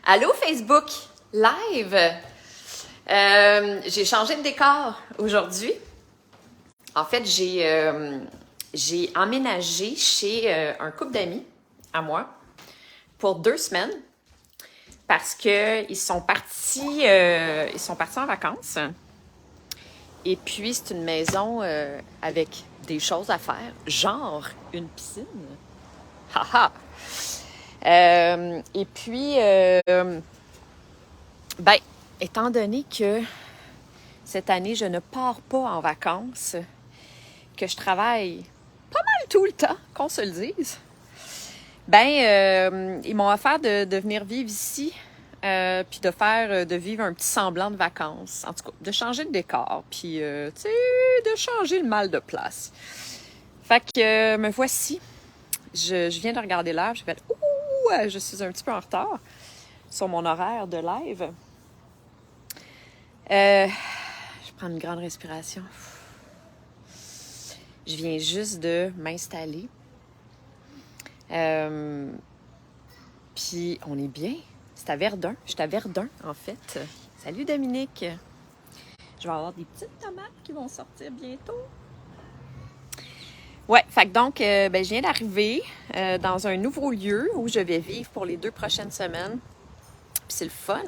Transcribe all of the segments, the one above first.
Allô Facebook Live! J'ai changé de décor aujourd'hui. En fait, j'ai emménagé chez un couple d'amis à moi pour 2 semaines parce qu'ils sont partis en vacances. Et puis, c'est une maison avec des choses à faire, genre une piscine. Haha! Et puis, étant donné que cette année, je ne pars pas en vacances, que je travaille pas mal tout le temps, qu'on se le dise, ils m'ont offert de venir vivre ici, puis de vivre un petit semblant de vacances. En tout cas, de changer de décor, puis, de changer le mal de place. Fait que me voici. Je viens de regarder l'heure, je fais « Ouh! Je suis un petit peu en retard sur mon horaire de live. » Je prends une grande respiration. Je viens juste de m'installer. Puis on est bien. C'est à Verdun. Je suis à Verdun, en fait. Salut Dominique. Je vais avoir des petites tomates qui vont sortir bientôt. Ouais, fait que donc, je viens d'arriver dans un nouveau lieu où je vais vivre pour les 2 prochaines semaines. Puis c'est le fun.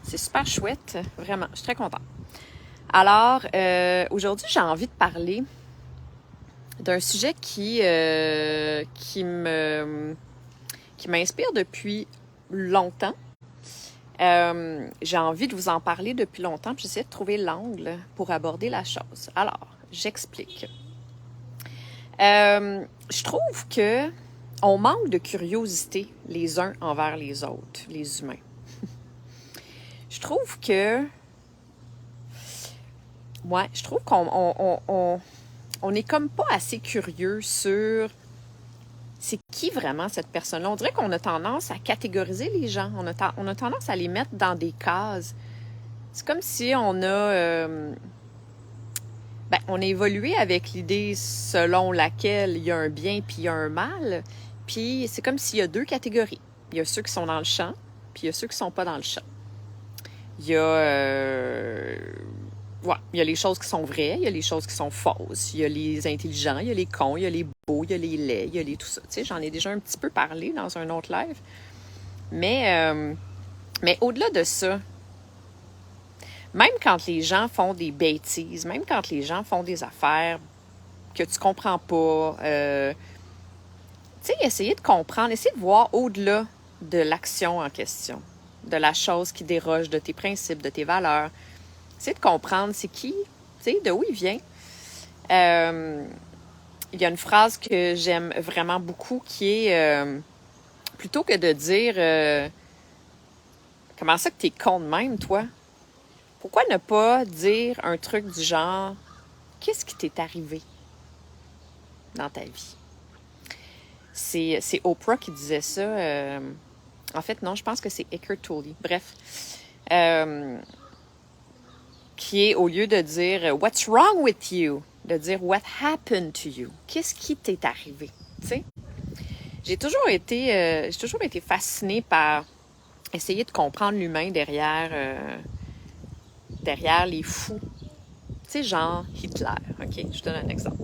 C'est super chouette. Vraiment, je suis très contente. Alors, aujourd'hui, j'ai envie de parler d'un sujet qui m'inspire depuis longtemps. J'ai envie de vous en parler depuis longtemps, puis j'essaie de trouver l'angle pour aborder la chose. Alors, j'explique. Je trouve que on manque de curiosité les uns envers les autres, les humains. Je trouve qu'on est comme pas assez curieux sur c'est qui vraiment cette personne-là. On dirait qu'on a tendance à catégoriser les gens. On a tendance à les mettre dans des cases. C'est comme si on a évolué avec l'idée selon laquelle il y a un bien puis il y a un mal. Puis c'est comme s'il y a 2 catégories. Il y a ceux qui sont dans le champ, puis il y a ceux qui sont pas dans le champ. Il y a les choses qui sont vraies, il y a les choses qui sont fausses. Il y a les intelligents, il y a les cons, il y a les beaux, il y a les laids, il y a les tout ça. Tu sais, j'en ai déjà un petit peu parlé dans un autre live. Mais au-delà de ça, même quand les gens font des bêtises, même quand les gens font des affaires que tu comprends pas, essayer de comprendre, essayer de voir au-delà de l'action en question, de la chose qui déroge de tes principes, de tes valeurs. Essayer de comprendre c'est qui, de où il vient. Il y a une phrase que j'aime vraiment beaucoup qui est plutôt que de dire comment ça que t'es con de même, toi? Pourquoi ne pas dire un truc du genre qu'est-ce qui t'est arrivé dans ta vie? C'est Oprah qui disait ça. En fait, non, je pense que c'est Eckhart Tolle. Bref. Qui est, au lieu de dire « What's wrong with you? » de dire « What happened to you? » Qu'est-ce qui t'est arrivé? Tu sais? J'ai toujours été fascinée par essayer de comprendre l'humain derrière les fous. Tu sais, genre Hitler. OK? Je te donne un exemple.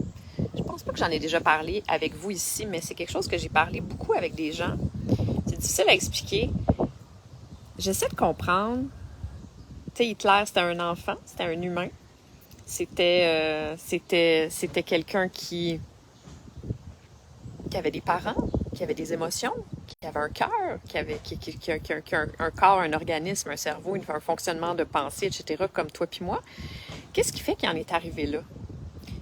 Je pense pas que j'en ai déjà parlé avec vous ici, mais c'est quelque chose que j'ai parlé beaucoup avec des gens. C'est difficile à expliquer. J'essaie de comprendre. Tu sais, Hitler, c'était un enfant, c'était un humain. C'était quelqu'un qui avait des parents, qui avait des émotions, qui avait un cœur, qui a un corps, un organisme, un cerveau, un fonctionnement de pensée, etc., comme toi puis moi. Qu'est-ce qui fait qu'il en est arrivé là?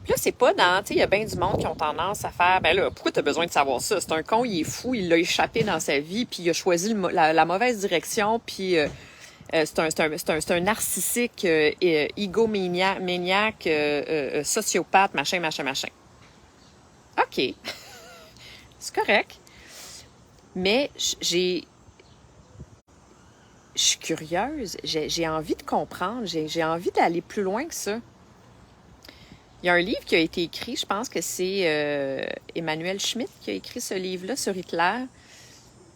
Puis là, c'est pas dans... Tu sais, il y a bien du monde qui ont tendance à faire... Ben là, pourquoi t'as besoin de savoir ça? C'est un con, il est fou, il l'a échappé dans sa vie, puis il a choisi la mauvaise direction, puis... c'est un narcissique, egomaniaque, sociopathe, machin. OK. C'est correct. Mais je suis curieuse. J'ai envie de comprendre. J'ai envie d'aller plus loin que ça. Il y a un livre qui a été écrit, je pense que c'est Emmanuel Schmitt qui a écrit ce livre-là sur Hitler.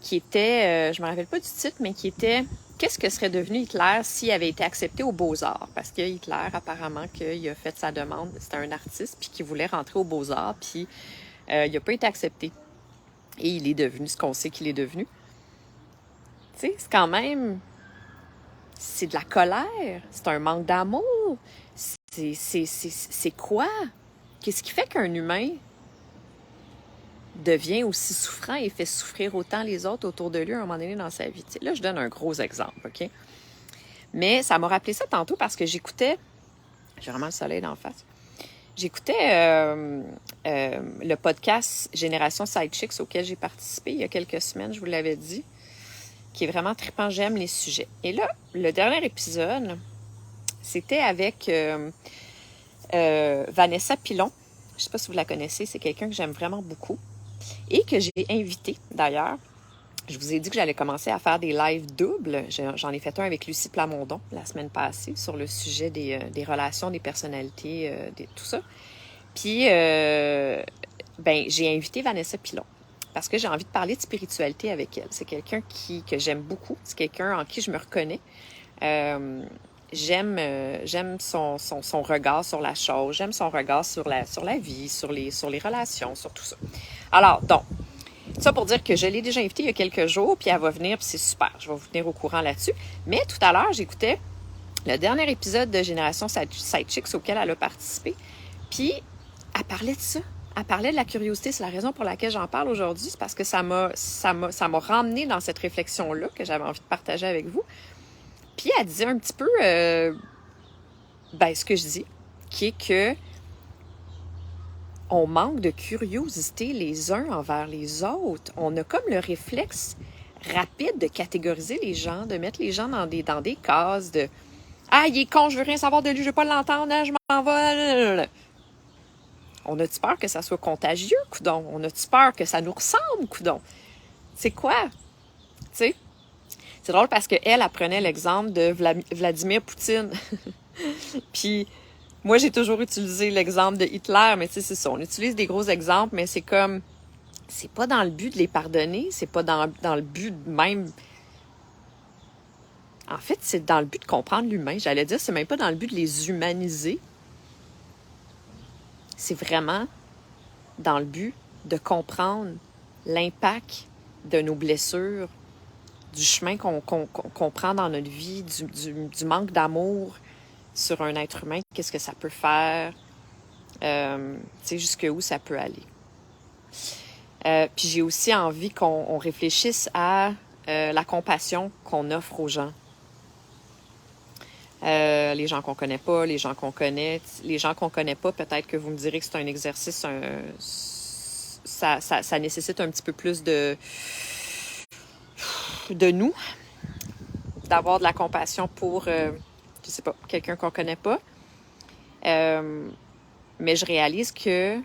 qui était, je me rappelle pas du titre, mais qui était qu'est-ce que serait devenu Hitler s'il avait été accepté aux Beaux-Arts? Parce que Hitler, apparemment, qu'il a fait sa demande, c'était un artiste, puis qu'il voulait rentrer aux Beaux-Arts, puis il n'a pas été accepté. Et il est devenu ce qu'on sait qu'il est devenu. Tu sais, c'est quand même... C'est de la colère, c'est un manque d'amour. C'est quoi? Qu'est-ce qui fait qu'un humain devient aussi souffrant et fait souffrir autant les autres autour de lui à un moment donné dans sa vie? T'sais, là, je donne un gros exemple, OK? Mais ça m'a rappelé ça tantôt parce que j'écoutais... J'ai vraiment le soleil d'en face. J'écoutais le podcast Génération Sidechicks auquel j'ai participé il y a quelques semaines, je vous l'avais dit, qui est vraiment trippant, j'aime les sujets. Et là, le dernier épisode, c'était avec Vanessa Pilon. Je ne sais pas si vous la connaissez, c'est quelqu'un que j'aime vraiment beaucoup et que j'ai invité d'ailleurs. Je vous ai dit que j'allais commencer à faire des lives doubles. J'en ai fait un avec Lucie Plamondon la semaine passée sur le sujet des relations, des personnalités, tout ça. Puis, j'ai invité Vanessa Pilon parce que j'ai envie de parler de spiritualité avec elle. C'est quelqu'un que j'aime beaucoup. C'est quelqu'un en qui je me reconnais. J'aime son regard sur la chose. J'aime son regard sur la vie, sur les relations, sur tout ça. Alors, donc, ça pour dire que je l'ai déjà invitée il y a quelques jours, puis elle va venir, puis c'est super. Je vais vous tenir au courant là-dessus. Mais tout à l'heure, j'écoutais le dernier épisode de Génération Sidechicks auquel elle a participé. Puis, elle parlait de ça. Elle parlait de la curiosité. C'est la raison pour laquelle j'en parle aujourd'hui. C'est parce que ça m'a ramené dans cette réflexion-là que j'avais envie de partager avec vous. Puis, elle disait un petit peu ce que je dis, qui est que on manque de curiosité les uns envers les autres. On a comme le réflexe rapide de catégoriser les gens, de mettre les gens dans des cases de « Ah, il est con, je veux rien savoir de lui, je veux pas l'entendre, je m'en vais. » On a-tu peur que ça soit contagieux, coudon? On a-tu peur que ça nous ressemble, coudon? C'est quoi? Tu sais? C'est drôle parce qu'elle apprenait l'exemple de Vladimir Poutine. Puis, moi, j'ai toujours utilisé l'exemple de Hitler, mais tu sais, c'est ça. On utilise des gros exemples, mais c'est comme... C'est pas dans le but de les pardonner, c'est pas dans le but même... En fait, c'est dans le but de comprendre l'humain. J'allais dire, c'est même pas dans le but de les humaniser. C'est vraiment dans le but de comprendre l'impact de nos blessures, du chemin qu'on prend dans notre vie, du manque d'amour sur un être humain, qu'est-ce que ça peut faire, tu sais, jusqu'où ça peut aller. Puis j'ai aussi envie qu'on réfléchisse à la compassion qu'on offre aux gens. Les gens qu'on connaît pas, les gens qu'on connaît. Les gens qu'on connaît pas, peut-être que vous me direz que c'est un exercice, ça nécessite un petit peu plus de nous, d'avoir de la compassion pour, je sais pas, quelqu'un qu'on connaît pas. Mais je réalise que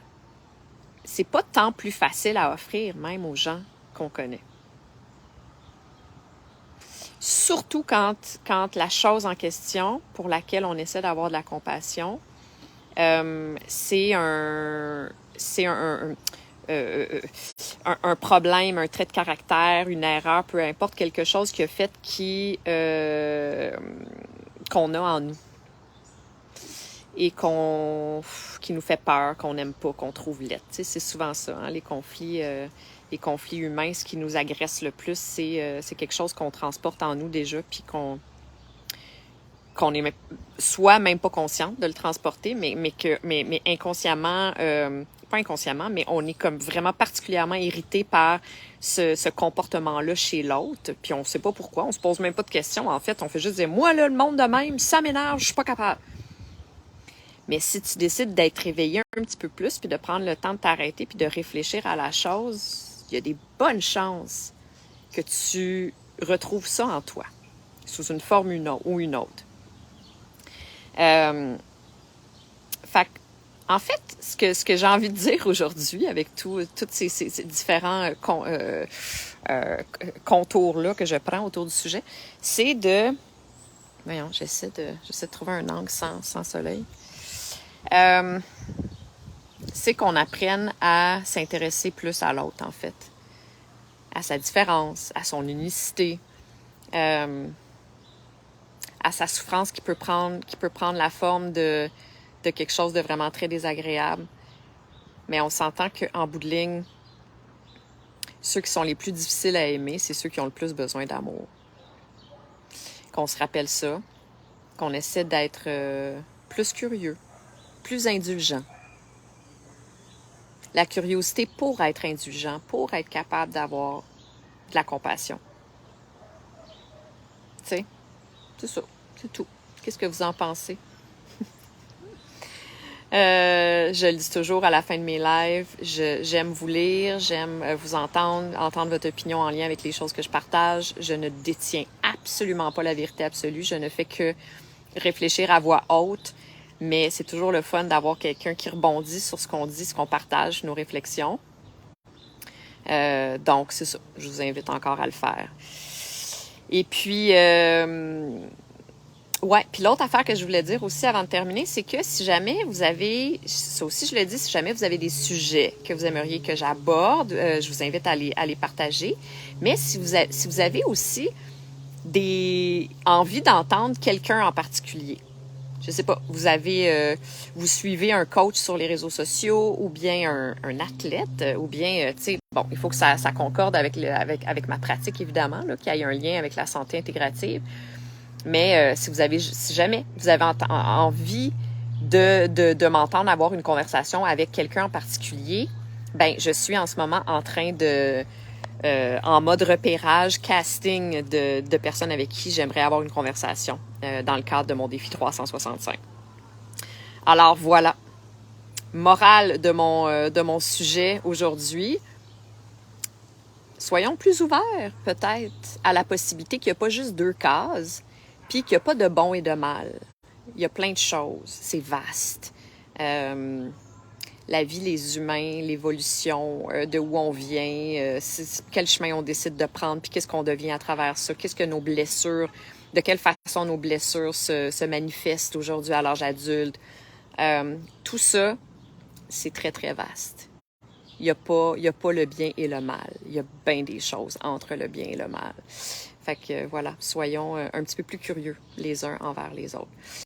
c'est pas tant plus facile à offrir, même aux gens qu'on connaît. Surtout quand la chose en question pour laquelle on essaie d'avoir de la compassion, c'est un problème, un trait de caractère, une erreur, peu importe, quelque chose qui a fait qu'on a en nous et qui nous fait peur, qu'on n'aime pas, qu'on trouve laid. Tu sais, c'est souvent ça, hein, les conflits humains, ce qui nous agresse le plus, c'est quelque chose qu'on transporte en nous déjà, puis qu'on est soit même pas consciente de le transporter, mais inconsciemment, pas inconsciemment, mais on est comme vraiment particulièrement irrité par ce comportement-là chez l'autre, puis on sait pas pourquoi, on se pose même pas de questions, en fait, on fait juste dire « Moi, là, le monde de même, ça m'énerve, je suis pas capable. » Mais si tu décides d'être réveillé un petit peu plus, puis de prendre le temps de t'arrêter, puis de réfléchir à la chose, il y a des bonnes chances que tu retrouves ça en toi, sous une forme ou une autre. En fait, ce que j'ai envie de dire aujourd'hui, avec tous ces différents contours-là que je prends autour du sujet, c'est de... Voyons, j'essaie de trouver un angle sans soleil. C'est qu'on apprenne à s'intéresser plus à l'autre, en fait. à sa différence, à son unicité, à sa souffrance qui peut prendre la forme de quelque chose de vraiment très désagréable. Mais on s'entend qu'en bout de ligne, ceux qui sont les plus difficiles à aimer, c'est ceux qui ont le plus besoin d'amour. Qu'on se rappelle ça, qu'on essaie d'être plus curieux, plus indulgent. La curiosité pour être indulgent, pour être capable d'avoir de la compassion. Tu sais, c'est ça, c'est tout. Qu'est-ce que vous en pensez? Je le dis toujours à la fin de mes lives, j'aime vous lire, j'aime vous entendre votre opinion en lien avec les choses que je partage. Je ne détiens absolument pas la vérité absolue, je ne fais que réfléchir à voix haute, mais c'est toujours le fun d'avoir quelqu'un qui rebondit sur ce qu'on dit, ce qu'on partage, nos réflexions. Donc, c'est ça, je vous invite encore à le faire. Et puis... ouais, puis l'autre affaire que je voulais dire aussi avant de terminer, c'est que si jamais vous avez, ça aussi je le dis, si jamais vous avez des sujets que vous aimeriez que j'aborde, je vous invite à les partager. Mais si vous avez aussi des envies d'entendre quelqu'un en particulier, je sais pas, vous suivez un coach sur les réseaux sociaux ou bien un athlète, ou bien, tu sais, bon, il faut que ça concorde avec ma pratique évidemment, là, qu'il y ait un lien avec la santé intégrative. Mais si jamais vous avez envie de m'entendre avoir une conversation avec quelqu'un en particulier, ben je suis en ce moment en train en mode repérage, casting de personnes avec qui j'aimerais avoir une conversation dans le cadre de mon défi 365. Alors voilà, morale de mon sujet aujourd'hui. Soyons plus ouverts, peut-être, à la possibilité qu'il n'y a pas juste deux cases, puis qu'il n'y a pas de bon et de mal. Il y a plein de choses. C'est vaste. La vie, les humains, l'évolution, de où on vient, quel chemin on décide de prendre, puis qu'est-ce qu'on devient à travers ça, qu'est-ce que nos blessures, de quelle façon nos blessures se manifestent aujourd'hui à l'âge adulte. Tout ça, c'est très, très vaste. Il n'y a pas le bien et le mal. Il y a bien des choses entre le bien et le mal. Fait que voilà, soyons un petit peu plus curieux les uns envers les autres.